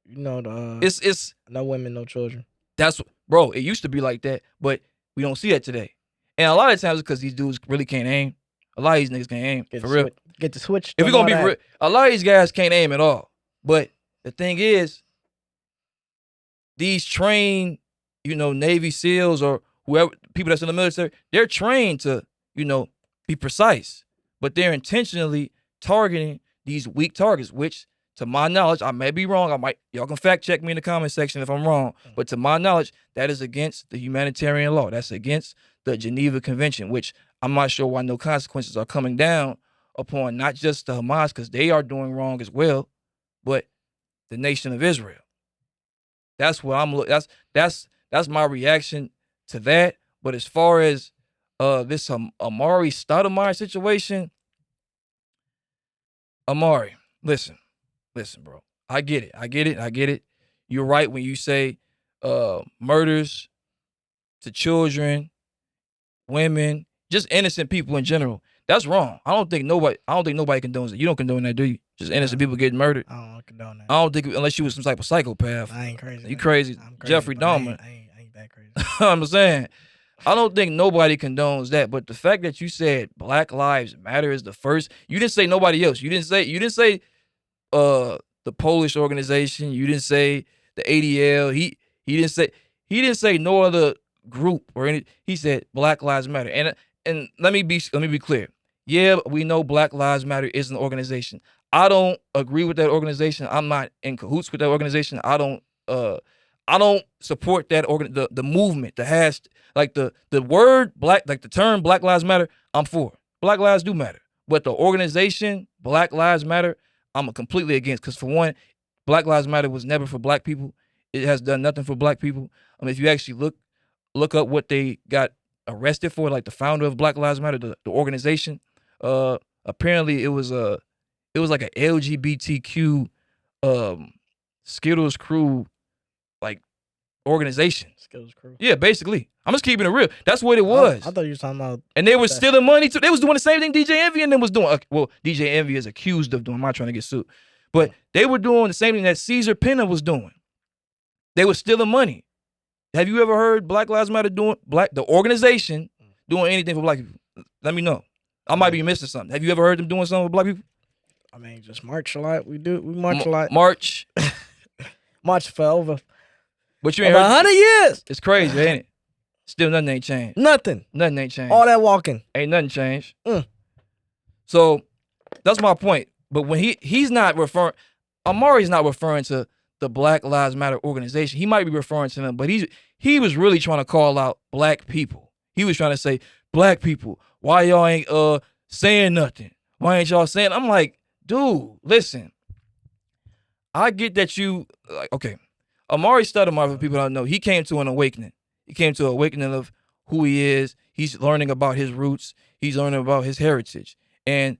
You know it's no women, no children. That's bro. It used to be like that, but we don't see that today. And a lot of times it's because these dudes really can't aim. A lot of these niggas can't aim, for real. Get the switch. If we're going to be real, a lot of these guys can't aim at all. But the thing is, these trained, Navy SEALs or whoever, people that's in the military, they're trained to, be precise. But they're intentionally targeting these weak targets, which, to my knowledge, I may be wrong. Y'all can fact check me in the comment section if I'm wrong. But to my knowledge, that is against the humanitarian law. That's against the Geneva Convention, which I'm not sure why no consequences are coming down upon not just the Hamas, because they are doing wrong as well, but the nation of Israel. That's what I'm looking. That's my reaction to that. But as far as this Amari Stoudemire situation, Amari, listen, bro. I get it. You're right when you say murders to children, women, just innocent people in general. That's wrong. I don't think nobody condones it. You don't condone that, do you? Just innocent people getting murdered. I don't condone that. I don't think, unless you was some type of psychopath. I ain't crazy. You crazy. I'm crazy, Jeffrey but I Dahmer. ain't that crazy. I'm saying, I don't think nobody condones that. But the fact that you said Black Lives Matter is the first, you didn't say nobody else. You didn't say the Polish organization. You didn't say the ADL. He didn't say no other group or any. He said Black Lives Matter. And let me be clear. Yeah, we know Black Lives Matter is an organization. I don't agree with that organization. I'm not in cahoots with that organization. I don't support that the movement, the hash, like the word black, like the term Black Lives Matter, I'm for. Black lives do matter. But the organization, Black Lives Matter, I'm completely against. Because for one, Black Lives Matter was never for black people. It has done nothing for black people. I mean, if you actually look up what they got arrested for, like the founder of Black Lives Matter, the organization, apparently it was like an LGBTQ Skittles crew like organization. Skittles crew. Yeah, basically. I'm just keeping it real. That's what it was. I thought you were talking about. And they were stealing money too. They was doing the same thing DJ Envy and them was doing. Well, DJ Envy is accused of doing. I'm not trying to get sued. But they were doing the same thing that Caesar Pena was doing. They were stealing money. Have you ever heard Black Lives Matter the organization doing anything for black people? Let me know. I might be missing something. Have you ever heard them doing something for black people? I mean, just march a lot. We march a lot. March. March for over. But you ain't over heard 100 years. It's crazy, ain't it? Still nothing ain't changed. Nothing ain't changed. All that walking. Ain't nothing changed. So that's my point. But when he's not referring, Amari's not referring to the Black Lives Matter organization. He might be referring to them, but he was really trying to call out black people. He was trying to say, black people, why y'all ain't saying nothing? Why ain't y'all saying? I'm like, dude, listen. I get that you okay. Amari Stoudemire, for people that don't know, he came to an awakening. He came to an awakening of who he is. He's learning about his roots. He's learning about his heritage. And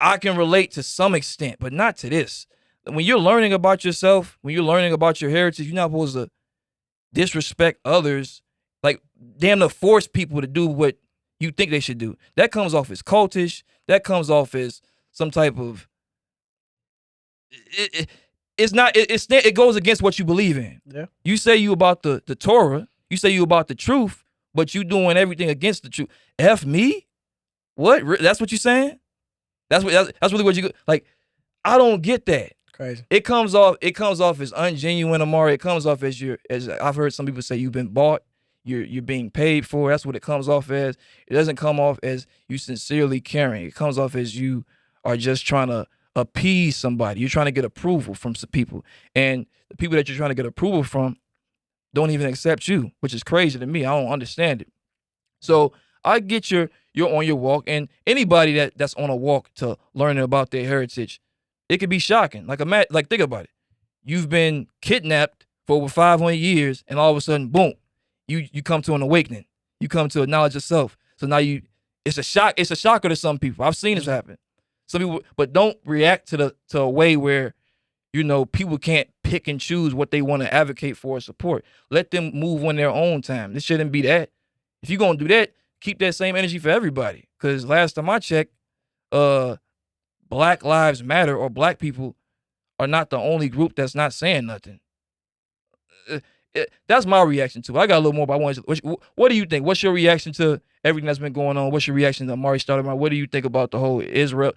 I can relate to some extent, but not to this. When you're learning about yourself, when you're learning about your heritage, you're not supposed to disrespect others, like damn to force people to do what you think they should do. That comes off as cultish. That comes off as some type of it goes against what you believe in. Yeah. You say you about the Torah, you say you about the truth, but you doing everything against the truth. F me? What? That's what you saying? That's really what you like. I don't get that. Crazy. It comes off as ungenuine, Amari. It comes off as I've heard some people say you've been bought, you're being paid for. That's what it comes off as. It doesn't come off as you sincerely caring. It comes off as you are just trying to appease somebody. You're trying to get approval from some people. And the people that you're trying to get approval from don't even accept you, which is crazy to me. I don't understand it. So I get you're on your walk, and anybody that's on a walk to learning about their heritage, it could be shocking. Like think about it. You've been kidnapped for over 500 years, and all of a sudden, boom, you come to an awakening. You come to a knowledge of self. So now it's a shock. It's a shocker to some people. I've seen this happen. Some people, but don't react to a way where, people can't pick and choose what they want to advocate for or support. Let them move on their own time. This shouldn't be that. If you're gonna do that, keep that same energy for everybody. Because last time I checked, Black Lives Matter or black people are not the only group that's not saying nothing. That's my reaction to it. I got a little more, but I want to. What do you think? What's your reaction to everything that's been going on? What's your reaction to Amari Stoudemire? What do you think about the whole Israel,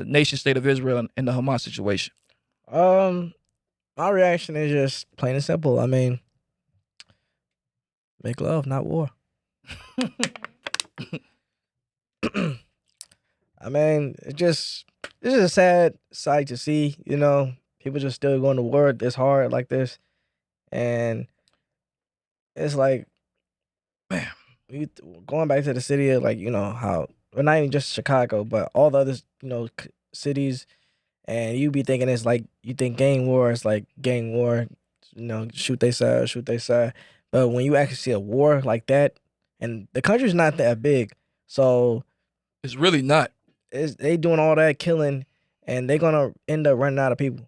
nation state of Israel, and the Hamas situation? My reaction is just plain and simple. I mean, make love, not war. I mean, it's just a sad sight to see. People just still going to war this hard like this. And it's like, man, going back to the city of like, how, well, not even just Chicago, but all the other, cities, and you be thinking it's like, you think gang war is like gang war, shoot they side. But when you actually see a war like that, and the country's not that big, so it's really not. They doing all that killing, and they're gonna end up running out of people,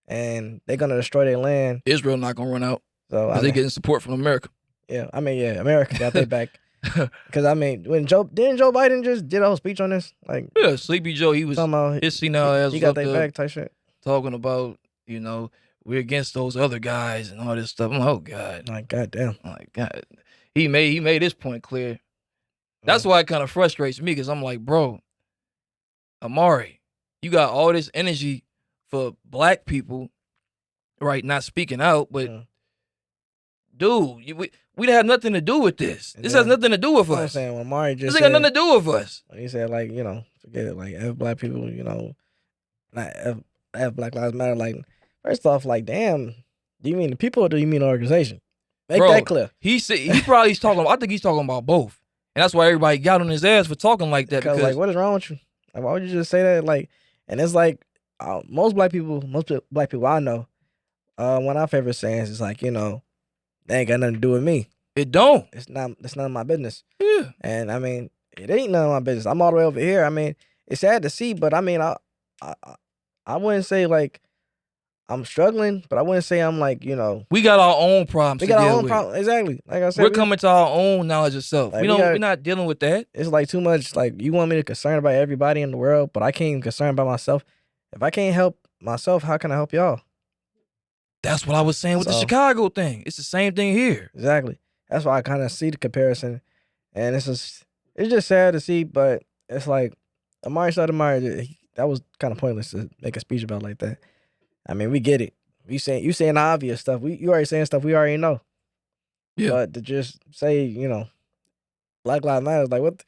and they're gonna destroy their land. Israel not gonna run out. So they're getting support from America. Yeah, America got their back. Because when Joe Biden just did a whole speech on this, like Sleepy Joe, he was his senile ass he was got up their there back type shit, talking about we're against those other guys and all this stuff. I'm like, oh God, like goddamn, like God, he made his point clear. That's why it kind of frustrates me because I'm like, bro, Amari, you got all this energy for black people, right? Not speaking out, but dude, we have nothing to do with this. This has nothing to do with us. I'm saying when Amari just this ain't got nothing to do with us. He said like, forget it, like F black people, not F Black Lives Matter. Like, first off, like, damn, do you mean the people or do you mean the organization? Make that clear. He said I think he's talking about both. And that's why everybody got on his ass for talking like that. Because like, what is wrong with you? Like, why would you just say that? Like, and it's like most black people I know, one of our favorite sayings is like, they ain't got nothing to do with me. It don't. It's none of my business. Yeah. And I mean, it ain't none of my business. I'm all the way over here. I mean, it's sad to see, but I mean, I wouldn't say like I'm struggling, but I wouldn't say I'm like, we got our own problems. We got our own problems. Exactly. Like I said, we're coming to our own knowledge of self. Like, we're not dealing with that. It's like too much. Like, you want me to concern about everybody in the world, but I can't even concern about myself. If I can't help myself, how can I help y'all? That's what I was saying with the Chicago thing. It's the same thing here. Exactly. That's why I kind of see the comparison, and it's just sad to see. But it's like Amari Stoudemire, that was kind of pointless to make a speech about like that. I mean, we get it. You saying obvious stuff. You already saying stuff we already know. Yeah. But to just say, Black Lives Matter is like, what?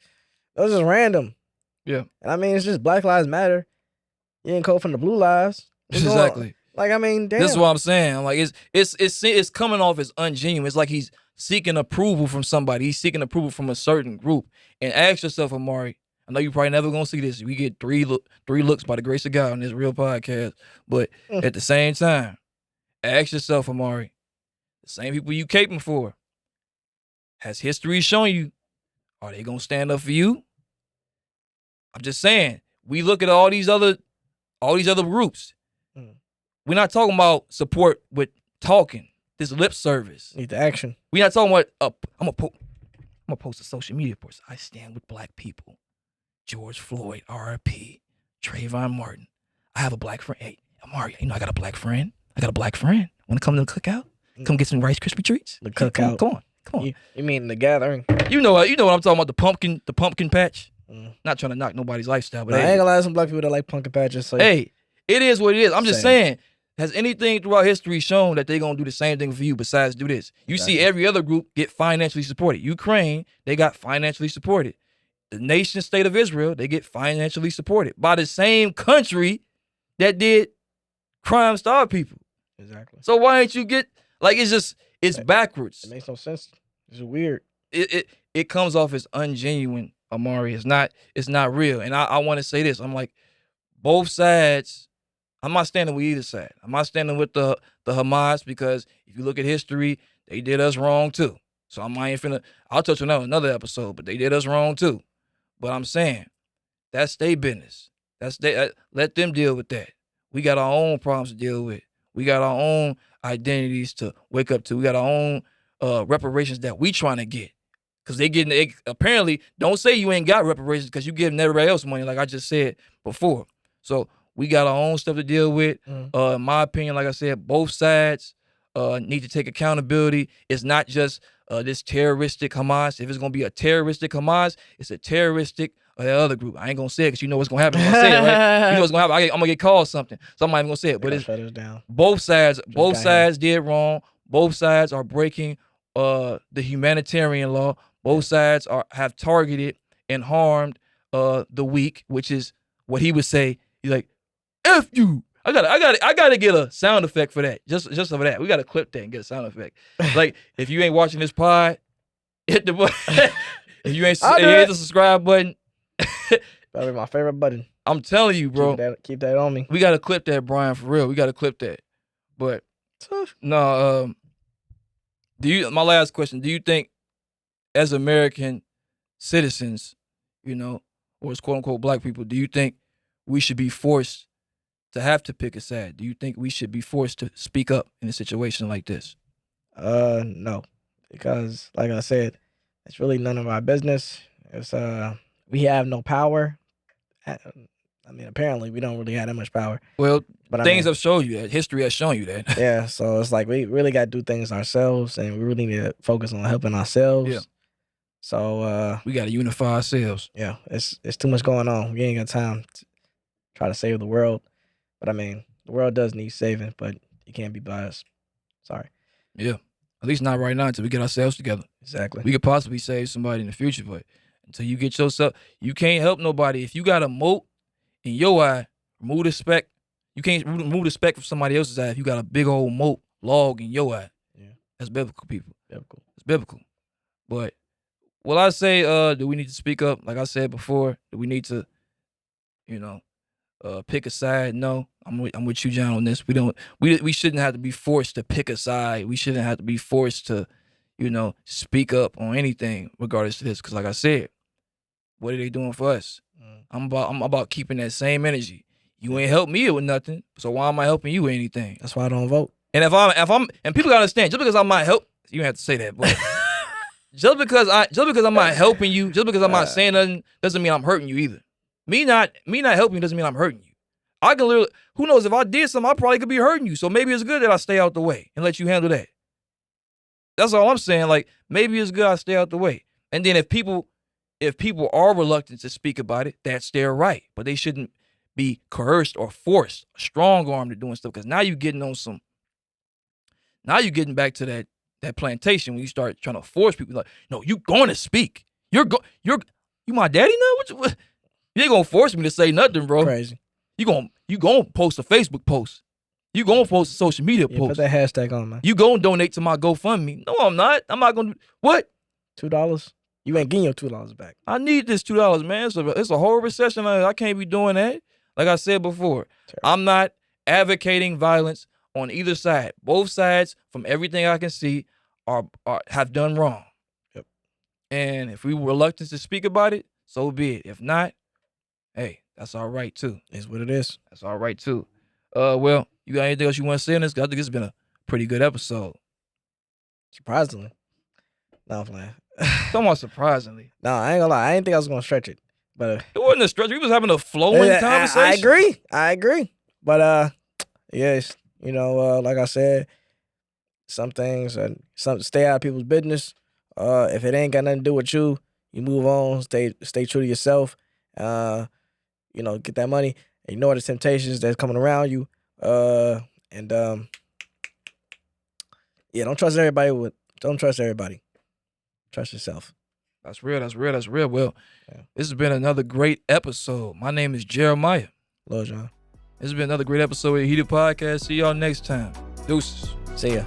That was just random. Yeah. And I mean, it's just Black Lives Matter. You ain't code from the Blue Lives. Exactly. Like, I mean, damn. This is what I'm saying. Like, it's coming off as ungenuine. It's like he's seeking approval from somebody. He's seeking approval from a certain group. And ask yourself, Amari, I know you probably never gonna see this. We get three looks by the grace of God on this real podcast. But at the same time, ask yourself, Amari, the same people you caping for, has history shown you, are they gonna stand up for you? I'm just saying, we look at all these other groups. We're not talking about support with talking, this lip service. Need the action. We're not talking about I'm gonna post a social media post. I stand with black people. George Floyd, R.I.P., Trayvon Martin. I have a black friend. Hey, Amari, I got a black friend. Want to come to the cookout? Come get some Rice Krispie treats? The cookout. Come on. You mean the gathering? You know what I'm talking about, the pumpkin patch? Not trying to knock nobody's lifestyle, but I ain't gonna lie to some black people that like pumpkin patches. So hey, it is what it is. I'm just saying, has anything throughout history shown that they're gonna do the same thing for you besides do this? You see every other group get financially supported. Ukraine, they got financially supported. The nation state of Israel, they get financially supported by the same country that did crime starve people. Exactly. So why ain't you get, like, it's backwards. It makes no sense. It's weird. It comes off as ungenuine, Amari. It's not real. And I want to say this. I'm like, both sides, I'm not standing with either side. I'm not standing with the Hamas, because if you look at history, they did us wrong too. So I'll touch on that in another episode, but they did us wrong too. But I'm saying, that's their business. Let them deal with that. We got our own problems to deal with. We got our own identities to wake up to. We got our own reparations that we trying to get. Because apparently, don't say you ain't got reparations because you giving everybody else money, like I just said before. So we got our own stuff to deal with. In my opinion, like I said, both sides need to take accountability. It's not just this terroristic Hamas. If it's going to be a terroristic Hamas, it's a terroristic the other group. I ain't going to say it because you know what's going to happen when I say it, right? You know what's going to happen. I'm going to get called something. So I'm not even going to say it. But shut us down. Both sides did wrong. Both sides are breaking the humanitarian law. Both sides have targeted and harmed the weak, which is what he would say. He's like, F you. I gotta get a sound effect for that. Just for that. We gotta clip that and get a sound effect. Like, if you ain't watching this pod, hit the button. If you ain't hit the subscribe button. That'll be my favorite button. I'm telling you, bro. Keep that on me. We gotta clip that, Brian, for real. We gotta clip that. But no, my last question, do you think as American citizens, or as quote unquote black people, do you think we should be forced to have to pick a side? Do you think we should be forced to speak up in a situation like this? No. Because like I said, it's really none of our business. It's we have no power. I mean, apparently we don't really have that much power. Well, but things have shown you that. History has shown you that. Yeah, so it's like we really got to do things ourselves, and we really need to focus on helping ourselves. Yeah. So we got to unify ourselves. Yeah, it's too much going on. We ain't got time to try to save the world. But I mean, the world does need saving, but it can't be by us. Sorry. Yeah. At least not right now until we get ourselves together. Exactly. We could possibly save somebody in the future, but until you get yourself, you can't help nobody. If you got a moat in your eye, remove the speck. You can't remove the speck from somebody else's eye if you got a big old moat log in your eye. Yeah. That's biblical, people. Biblical. It's biblical. But will I say, do we need to speak up? Like I said before, do we need to, pick a side? No. I'm with you, John, on this. We shouldn't have to be forced to pick a side. We shouldn't have to be forced to, speak up on anything regardless of this. Because like I said, what are they doing for us? I'm about keeping that same energy. You ain't helped me with nothing, so why am I helping you with anything? That's why I don't vote. And if I'm and people gotta understand, just because I might help, you don't have to say that, but just because I'm not helping you, just because I'm not saying nothing, doesn't mean I'm hurting you either. Me not helping you doesn't mean I'm hurting you. I can literally, who knows, if I did something, I probably could be hurting you. So maybe it's good that I stay out the way and let you handle that. That's all I'm saying. Like, maybe it's good I stay out the way. And then if people are reluctant to speak about it, that's their right. But they shouldn't be coerced or forced, strong-armed to doing stuff. Because now you're getting back to that plantation when you start trying to force people. Like, no, you going to speak. You my daddy now? What? You ain't gonna force me to say nothing, bro. Crazy. You gonna post a Facebook post. You gonna post a social media post. Put that hashtag on, man. You gonna donate to my GoFundMe. No, I'm not. I'm not gonna. What? $2? You ain't getting your $2 back. I need this $2, man. It's a whole recession. I can't be doing that. Like I said before, I'm not advocating violence on either side. Both sides, from everything I can see, have done wrong. Yep. And if we were reluctant to speak about it, so be it. If not, hey, that's all right too. It's what it is. That's all right too. Well, you got anything else you want to say on this? I think this has been a pretty good episode. Surprisingly. No, I'm playing. Somewhat surprisingly. No, I ain't gonna lie. I didn't think I was gonna stretch it. But it wasn't a stretch. We was having a flowing conversation. I agree. But yes, like I said, some things stay out of people's business. If it ain't got nothing to do with you, you move on. Stay true to yourself. Get that money. Ignore the temptations that's coming around you. Don't trust everybody. Don't trust everybody. Trust yourself. That's real. Well, This has been another great episode. My name is Jeremiah. Hello, John. This has been another great episode of the Heated Podcast. See y'all next time. Deuces. See ya.